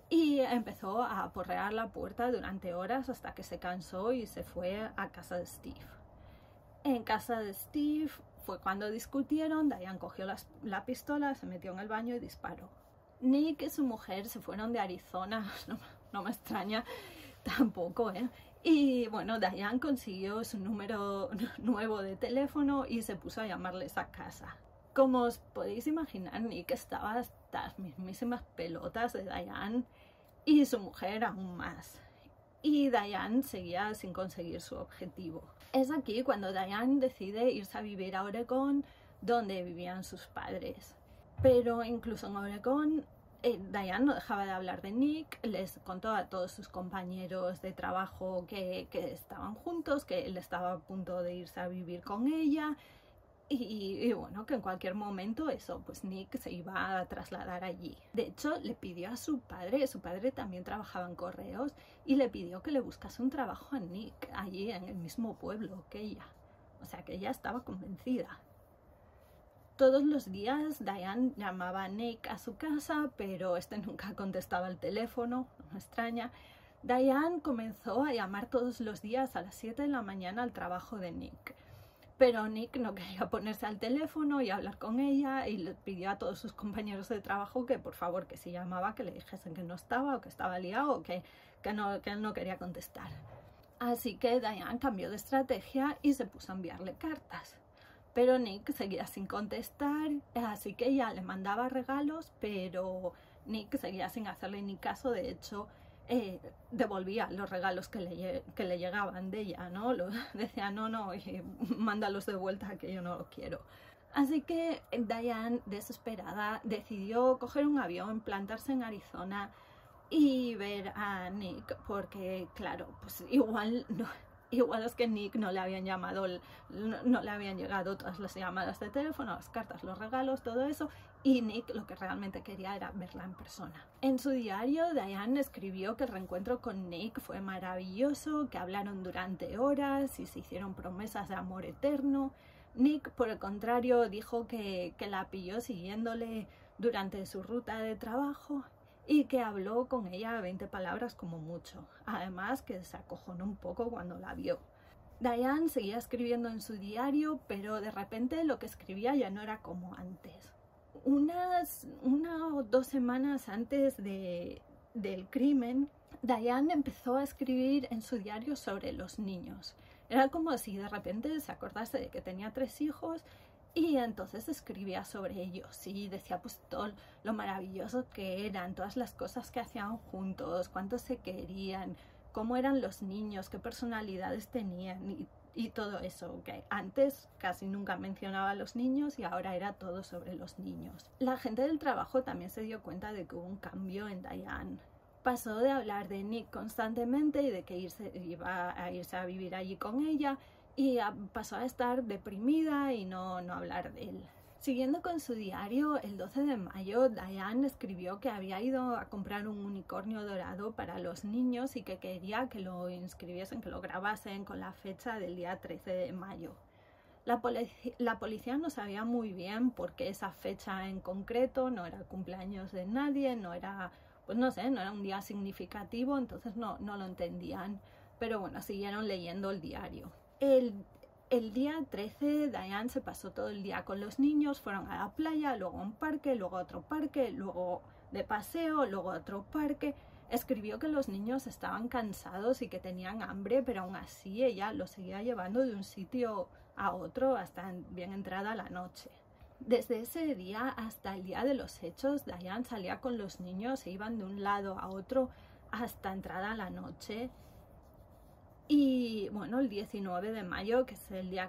y empezó a aporrear la puerta durante horas hasta que se cansó y se fue a casa de Steve. En casa de Steve fue cuando discutieron, Diane cogió la pistola, se metió en el baño y disparó. Nick y su mujer se fueron de Arizona, no me extraña tampoco, ¿eh? Y bueno, Diane consiguió su número nuevo de teléfono y se puso a llamarles a casa. Como os podéis imaginar, Nick estaba hasta las mismísimas pelotas de Diane y su mujer aún más. Y Diane seguía sin conseguir su objetivo. Es aquí cuando Diane decide irse a vivir a Oregón, donde vivían sus padres. Pero incluso en Oregón, Diane no dejaba de hablar de Nick, les contó a todos sus compañeros de trabajo que estaban juntos, que él estaba a punto de irse a vivir con ella. Y bueno, que en cualquier momento eso, pues Nick se iba a trasladar allí. De hecho, le pidió a su padre también trabajaba en correos, y le pidió que le buscase un trabajo a Nick, allí en el mismo pueblo que ella. O sea que ella estaba convencida. Todos los días Diane llamaba a Nick a su casa, pero este nunca contestaba el teléfono, no me extraña. Diane comenzó a llamar todos los días a las 7 de la mañana al trabajo de Nick. Pero Nick no quería ponerse al teléfono y hablar con ella y le pidió a todos sus compañeros de trabajo que por favor que si llamaba que le dijesen que no estaba o que estaba liado o que él no quería contestar. Así que Diane cambió de estrategia y se puso a enviarle cartas. Pero Nick seguía sin contestar, así que ella le mandaba regalos, pero Nick seguía sin hacerle ni caso. De hecho, devolvía los regalos que le llegaban de ella, ¿no? Decía, no, mándalos de vuelta que yo no los quiero. Así que Diane, desesperada, decidió coger un avión, plantarse en Arizona y ver a Nick, porque claro, pues igual es que Nick no le habían llamado, no le habían llegado todas las llamadas de teléfono, las cartas, los regalos, todo eso, y Nick lo que realmente quería era verla en persona. En su diario, Diane escribió que el reencuentro con Nick fue maravilloso, que hablaron durante horas y se hicieron promesas de amor eterno. Nick, por el contrario, dijo que la pilló siguiéndole durante su ruta de trabajo y que habló con ella 20 palabras como mucho. Además, que se acojonó un poco cuando la vio. Diane seguía escribiendo en su diario, pero de repente lo que escribía ya no era como antes. Una o 2 semanas antes del crimen, Diane empezó a escribir en su diario sobre los niños. Era como si de repente se acordase de que tenía 3 hijos y entonces escribía sobre ellos y decía pues todo lo maravilloso que eran, todas las cosas que hacían juntos, cuánto se querían, cómo eran los niños, qué personalidades tenían y todo eso, que antes casi nunca mencionaba a los niños y ahora era todo sobre los niños. La gente del trabajo también se dio cuenta de que hubo un cambio en Diane. Pasó de hablar de Nick constantemente y de que iba a irse a vivir allí con ella, y pasó a estar deprimida y no hablar de él. Siguiendo con su diario, el 12 de mayo Diane escribió que había ido a comprar un unicornio dorado para los niños y que quería que lo inscribiesen, que lo grabasen con la fecha del día 13 de mayo. La policía no sabía muy bien por qué esa fecha en concreto, no era el cumpleaños de nadie, no era, pues no sé, no era un día significativo, entonces no lo entendían. Pero bueno, siguieron leyendo el diario. El día 13, Diane se pasó todo el día con los niños, fueron a la playa, luego a un parque, luego a otro parque, luego de paseo, luego a otro parque. Escribió que los niños estaban cansados y que tenían hambre, pero aún así ella los seguía llevando de un sitio a otro hasta bien entrada la noche. Desde ese día hasta el día de los hechos, Diane salía con los niños e iban de un lado a otro hasta entrada la noche. Y bueno, el 19 de mayo, que es el día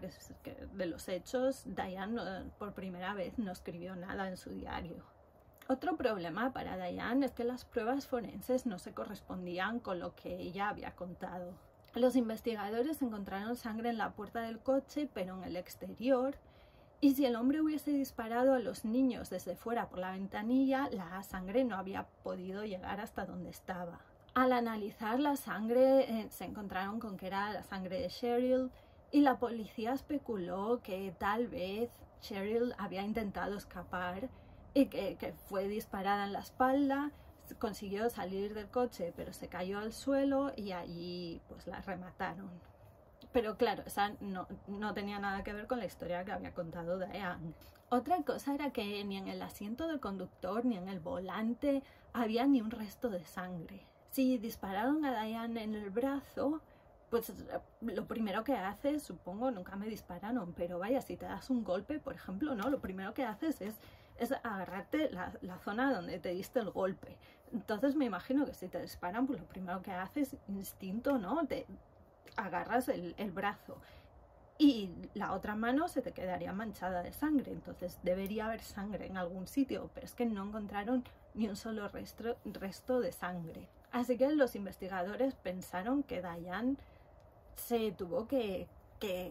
de los hechos, Diane por primera vez no escribió nada en su diario. Otro problema para Diane es que las pruebas forenses no se correspondían con lo que ella había contado. Los investigadores encontraron sangre en la puerta del coche, pero en el exterior, y si el hombre hubiese disparado a los niños desde fuera por la ventanilla, la sangre no había podido llegar hasta donde estaba. Al analizar la sangre se encontraron con que era la sangre de Cheryl y la policía especuló que tal vez Cheryl había intentado escapar y que fue disparada en la espalda, consiguió salir del coche pero se cayó al suelo y allí pues la remataron. Pero claro, esa no tenía nada que ver con la historia que había contado Diane. Otra cosa era que ni en el asiento del conductor ni en el volante había ni un resto de sangre. Si dispararon a Diane en el brazo, pues lo primero que haces, supongo, nunca me dispararon, pero vaya, si te das un golpe, por ejemplo, ¿no? Lo primero que haces es agarrarte la zona donde te diste el golpe. Entonces me imagino que si te disparan, pues lo primero que haces, instinto, ¿no? Te agarras el brazo y la otra mano se te quedaría manchada de sangre, entonces debería haber sangre en algún sitio, pero es que no encontraron ni un solo resto de sangre. Así que los investigadores pensaron que Diane se tuvo que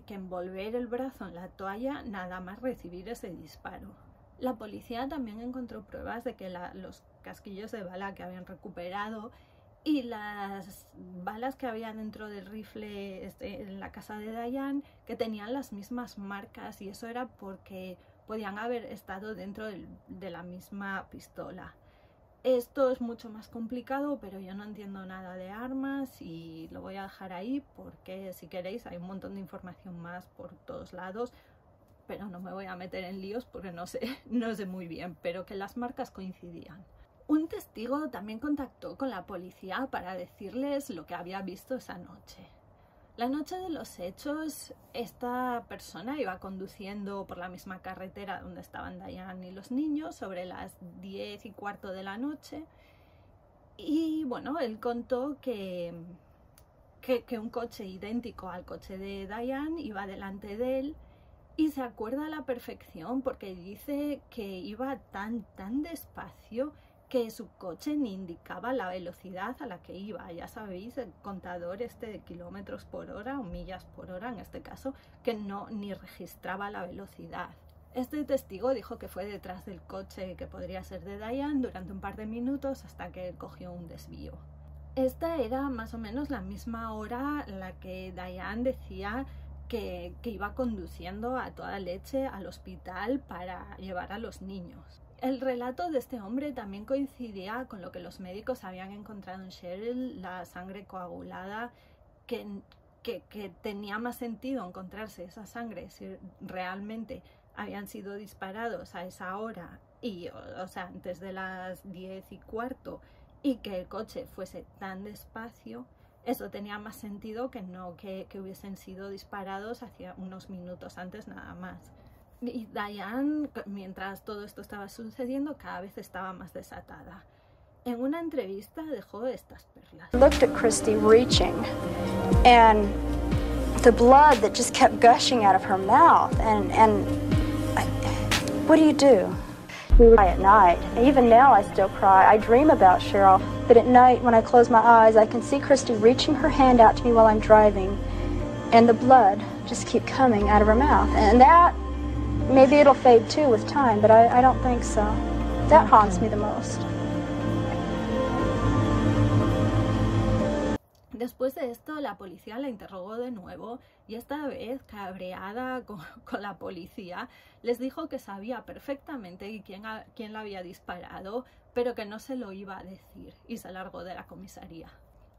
envolver el brazo en la toalla nada más recibir ese disparo. La policía también encontró pruebas de que los casquillos de bala que habían recuperado y las balas que había dentro del rifle en la casa de Diane, que tenían las mismas marcas, y eso era porque podían haber estado dentro de la misma pistola. Esto es mucho más complicado, pero yo no entiendo nada de armas y lo voy a dejar ahí porque si queréis hay un montón de información más por todos lados, pero no me voy a meter en líos porque no sé muy bien, pero que las marcas coincidían. Un testigo también contactó con la policía para decirles lo que había visto esa noche. La noche de los hechos, esta persona iba conduciendo por la misma carretera donde estaban Diane y los niños sobre las 10:15 de la noche y bueno, él contó que un coche idéntico al coche de Diane iba delante de él y se acuerda a la perfección porque dice que iba tan despacio que su coche ni indicaba la velocidad a la que iba. Ya sabéis, el contador de kilómetros por hora o millas por hora en este caso, que ni registraba la velocidad. Este testigo dijo que fue detrás del coche que podría ser de Diane durante un par de minutos hasta que cogió un desvío. Esta era más o menos la misma hora en la que Diane decía que iba conduciendo a toda leche al hospital para llevar a los niños. El relato de este hombre también coincidía con lo que los médicos habían encontrado en Cheryl, la sangre coagulada, que tenía más sentido encontrarse esa sangre si realmente habían sido disparados a esa hora, o sea, antes de las 10:15, y que el coche fuese tan despacio. Eso tenía más sentido que no que hubiesen sido disparados hacia unos minutos antes nada más. Y Diane, mientras todo esto estaba sucediendo, cada vez estaba más desatada. En una entrevista dejó estas perlas. Looked at Christy reaching, and the blood that just kept gushing out of her mouth. And what do? We cry at night. Even now, I still cry. I dream about Cheryl, but at night, when I close my eyes, I can see Christy reaching her hand out to me while I'm driving, and the blood just keep coming out of her mouth, and that Maybe it'll fade too with time, but I don't think so. That haunts me the most. Después de esto, la policía la interrogó de nuevo y esta vez, cabreada con la policía, les dijo que sabía perfectamente quién la había disparado, pero que no se lo iba a decir, y se largó de la comisaría.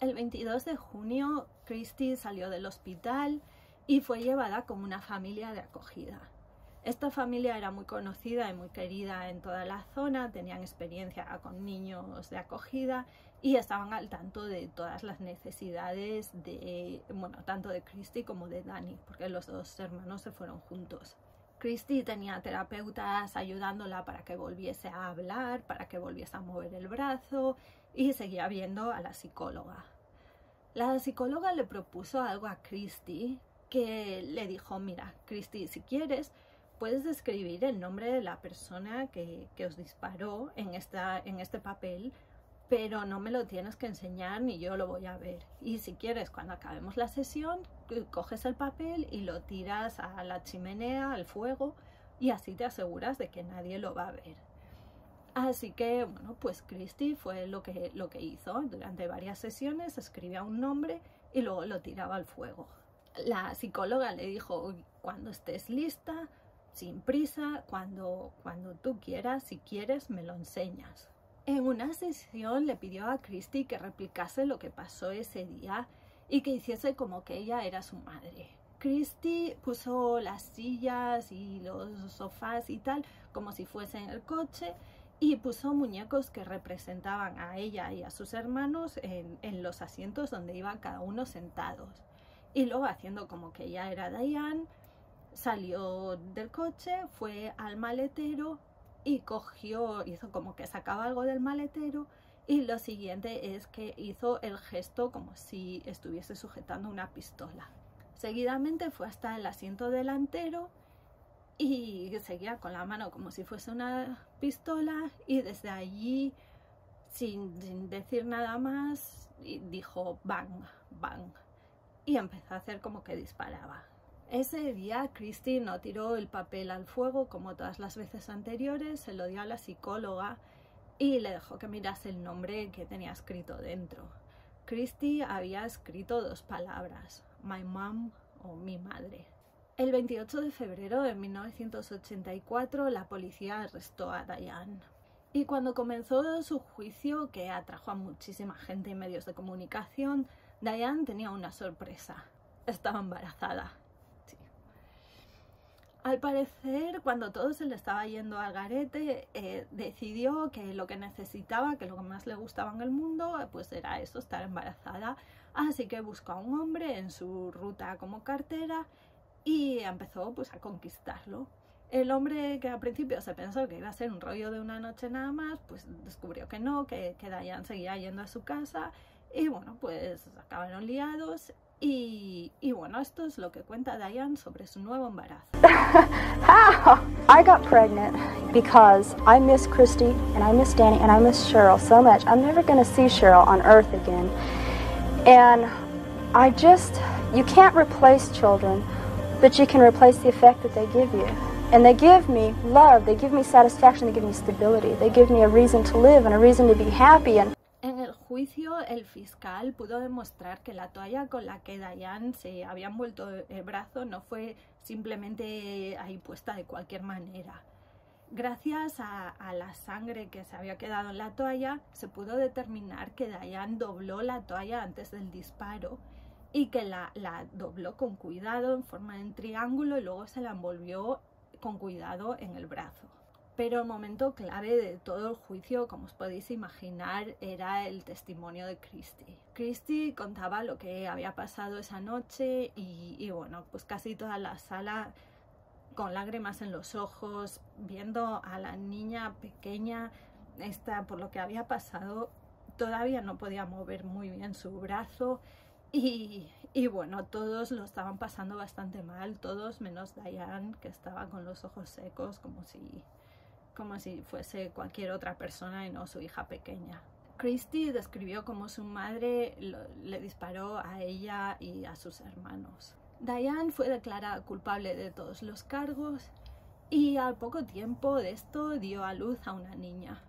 El 22 de junio, Christy salió del hospital y fue llevada como una familia de acogida. Esta familia era muy conocida y muy querida en toda la zona, tenían experiencia con niños de acogida y estaban al tanto de todas las necesidades tanto de Christy como de Danny, porque los dos hermanos se fueron juntos. Christy tenía terapeutas ayudándola para que volviese a hablar, para que volviese a mover el brazo, y seguía viendo a la psicóloga. La psicóloga le propuso algo a Christy, que le dijo: mira, Christy, si quieres, puedes escribir el nombre de la persona que os disparó en este papel, pero no me lo tienes que enseñar ni yo lo voy a ver. Y si quieres, cuando acabemos la sesión, coges el papel y lo tiras a la chimenea, al fuego, y así te aseguras de que nadie lo va a ver. Así que, bueno, pues Christy fue lo que hizo. Durante varias sesiones escribía un nombre y luego lo tiraba al fuego. La psicóloga le dijo: cuando estés lista, sin prisa, cuando tú quieras, si quieres, me lo enseñas. En una sesión le pidió a Christy que replicase lo que pasó ese día y que hiciese como que ella era su madre. Christy puso las sillas y los sofás y tal como si fuesen el coche y puso muñecos que representaban a ella y a sus hermanos en los asientos donde iban cada uno sentados. Y luego, haciendo como que ella era Diane, salió del coche, fue al maletero y hizo como que sacaba algo del maletero, y lo siguiente es que hizo el gesto como si estuviese sujetando una pistola. Seguidamente fue hasta el asiento delantero y seguía con la mano como si fuese una pistola, y desde allí, sin decir nada más, dijo bang, bang, y empezó a hacer como que disparaba. Ese día Christy no tiró el papel al fuego como todas las veces anteriores, se lo dio a la psicóloga y le dejó que mirase el nombre que tenía escrito dentro. Christy había escrito 2 palabras: my mom, o mi madre. El 28 de febrero de 1984 la policía arrestó a Diane. Y cuando comenzó su juicio, que atrajo a muchísima gente y medios de comunicación, Diane tenía una sorpresa: estaba embarazada. Al parecer, cuando todo se le estaba yendo al garete, decidió que lo que necesitaba, que lo que más le gustaba en el mundo, pues era eso, estar embarazada. Así que buscó a un hombre en su ruta como cartera y empezó pues a conquistarlo. El hombre, que al principio se pensó que iba a ser un rollo de una noche nada más, pues descubrió que no, que Diane seguía yendo a su casa, y bueno, pues acabaron liados. Y bueno, esto es lo que cuenta Diane sobre su nuevo embarazo. I got pregnant because I miss Christy and I miss Danny and I miss Cheryl so much. I'm never going to see Cheryl on earth again. And you can't replace children, but you can replace the effect that they give you. And they give me love, they give me satisfaction, they give me stability, they give me a reason to live and a reason to be happy. En el juicio, el fiscal pudo demostrar que la toalla con la que Diane se había envuelto el brazo no fue simplemente ahí puesta de cualquier manera. Gracias a la sangre que se había quedado en la toalla, se pudo determinar que Diane dobló la toalla antes del disparo y que la dobló con cuidado en forma de triángulo y luego se la envolvió con cuidado en el brazo. Pero el momento clave de todo el juicio, como os podéis imaginar, era el testimonio de Christy. Christy contaba lo que había pasado esa noche y bueno, pues casi toda la sala con lágrimas en los ojos, viendo a la niña pequeña, por lo que había pasado, todavía no podía mover muy bien su brazo y bueno, todos lo estaban pasando bastante mal, todos menos Diane, que estaba con los ojos secos como si fuese cualquier otra persona y no su hija pequeña. Christy describió cómo su madre le disparó a ella y a sus hermanos. Diane fue declarada culpable de todos los cargos y al poco tiempo de esto dio a luz a una niña.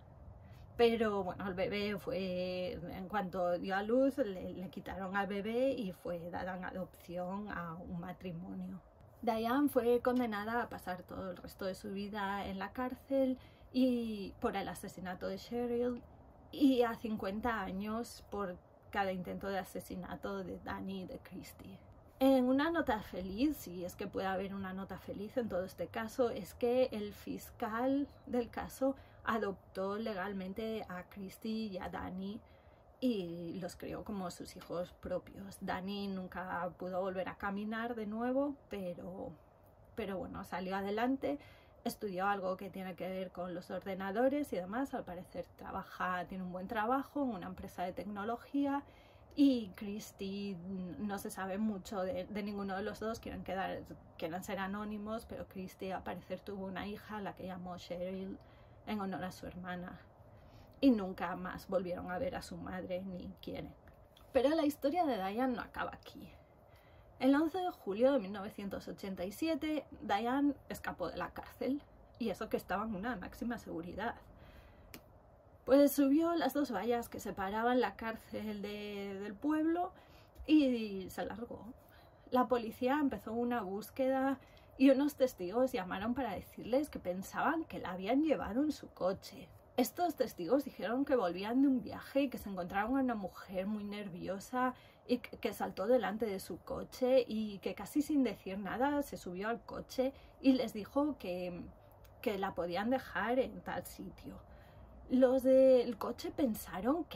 Pero bueno, el bebé en cuanto dio a luz, le quitaron al bebé y fue dada en adopción a un matrimonio. Diane fue condenada a pasar todo el resto de su vida en la cárcel y por el asesinato de Cheryl, y a 50 años por cada intento de asesinato de Danny y de Christy. En una nota feliz, si es que puede haber una nota feliz en todo este caso, es que el fiscal del caso adoptó legalmente a Christy y a Danny y los crió como sus hijos propios. Danny nunca pudo volver a caminar de nuevo, pero bueno, salió adelante, estudió algo que tiene que ver con los ordenadores y demás. Al parecer tiene un buen trabajo en una empresa de tecnología. Y Christy no se sabe mucho de ninguno de los dos, quieren ser anónimos, pero Christy al parecer tuvo una hija a la que llamó Cheryl en honor a su hermana. Y nunca más volvieron a ver a su madre ni quieren. Pero la historia de Diane no acaba aquí. El 11 de julio de 1987, Diane escapó de la cárcel, y eso que estaba en una máxima seguridad. Pues subió las 2 vallas que separaban la cárcel del pueblo y se largó. La policía empezó una búsqueda y unos testigos llamaron para decirles que pensaban que la habían llevado en su coche. Estos testigos dijeron que volvían de un viaje y que se encontraron a una mujer muy nerviosa y que saltó delante de su coche y que casi sin decir nada se subió al coche y les dijo que la podían dejar en tal sitio. Los del coche pensaron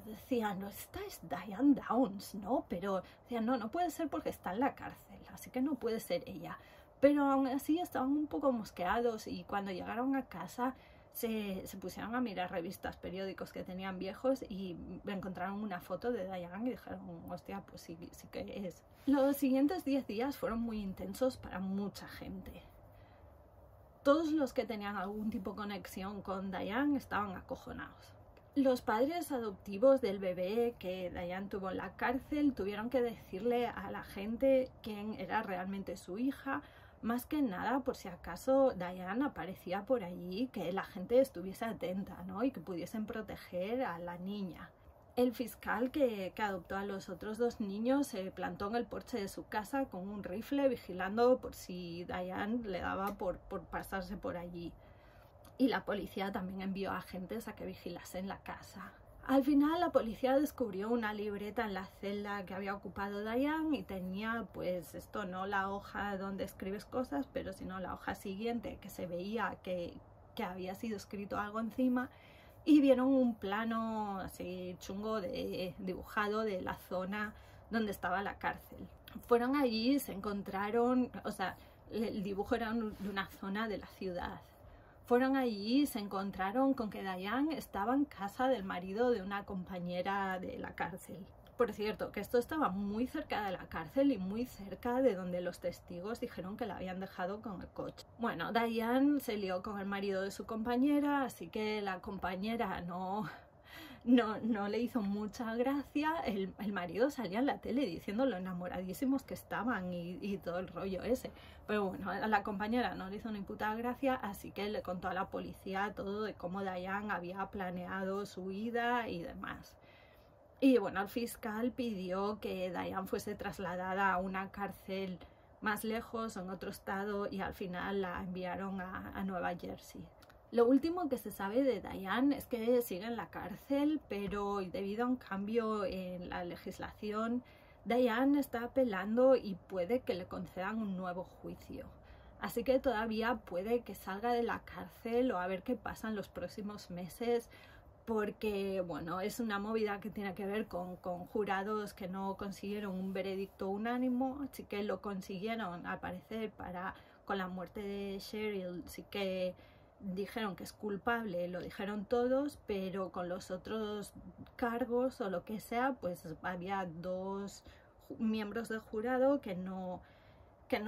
decían, no, esta es Diane Downs, ¿no? Pero decían, no puede ser porque está en la cárcel, así que no puede ser ella. Pero aún así estaban un poco mosqueados y cuando llegaron a casa se pusieron a mirar revistas, periódicos que tenían viejos y encontraron una foto de Diane y dijeron, hostia, pues sí que es. Los siguientes 10 días fueron muy intensos para mucha gente. Todos los que tenían algún tipo de conexión con Diane estaban acojonados. Los padres adoptivos del bebé que Diane tuvo en la cárcel tuvieron que decirle a la gente quién era realmente su hija, más que nada por si acaso Diane aparecía por allí, que la gente estuviese atenta, ¿no? Y que pudiesen proteger a la niña. El fiscal que adoptó a los otros 2 niños se plantó en el porche de su casa con un rifle vigilando por si Diane le daba por pasarse por allí. Y la policía también envió agentes a que vigilasen la casa. Al final la policía descubrió una libreta en la celda que había ocupado Diane y tenía pues esto, no la hoja donde escribes cosas, pero sino la hoja siguiente que se veía que había sido escrito algo encima. Y vieron un plano así chungo dibujado de la zona donde estaba la cárcel. Fueron allí y se encontraron, o sea, el dibujo era de una zona de la ciudad. Fueron allí y se encontraron con que Diane estaba en casa del marido de una compañera de la cárcel. Por cierto, que esto estaba muy cerca de la cárcel y muy cerca de donde los testigos dijeron que la habían dejado con el coche. Bueno, Diane se lió con el marido de su compañera, así que la compañera no le hizo mucha gracia. El marido salía en la tele diciendo lo enamoradísimos que estaban y todo el rollo ese. Pero bueno, a la compañera no le hizo ni puta gracia, así que le contó a la policía todo de cómo Diane había planeado su huida y demás. Y bueno, el fiscal pidió que Diane fuese trasladada a una cárcel más lejos, en otro estado, y al final la enviaron a Nueva Jersey. Lo último que se sabe de Diane es que sigue en la cárcel, pero debido a un cambio en la legislación, Diane está apelando y puede que le concedan un nuevo juicio. Así que todavía puede que salga de la cárcel o a ver qué pasa en los próximos meses, porque bueno, es una movida que tiene que ver con jurados que no consiguieron un veredicto unánime, así que lo consiguieron al parecer con la muerte de Cheryl, sí que dijeron que es culpable, lo dijeron todos, pero con los otros cargos o lo que sea, pues había 2 miembros del jurado que no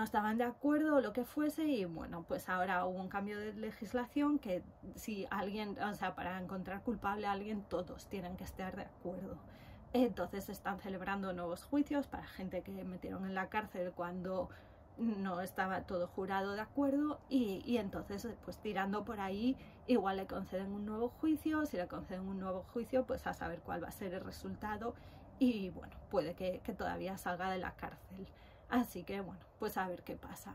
estaban de acuerdo o lo que fuese, y bueno, pues ahora hubo un cambio de legislación que si alguien, o sea, para encontrar culpable a alguien todos tienen que estar de acuerdo. Entonces están celebrando nuevos juicios para gente que metieron en la cárcel cuando no estaba todo jurado de acuerdo y entonces pues tirando por ahí igual le conceden un nuevo juicio. Si le conceden un nuevo juicio, pues a saber cuál va a ser el resultado y bueno, puede que todavía salga de la cárcel. Así que bueno, pues a ver qué pasa.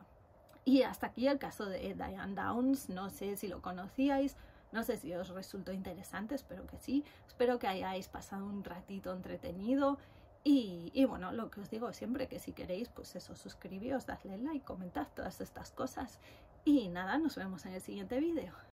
Y hasta aquí el caso de Diane Downs. No sé si lo conocíais, no sé si os resultó interesante, espero que sí. Espero que hayáis pasado un ratito entretenido. Y bueno, lo que os digo siempre, que si queréis, pues eso, suscribíos, dadle like, comentad todas estas cosas. Y nada, nos vemos en el siguiente vídeo.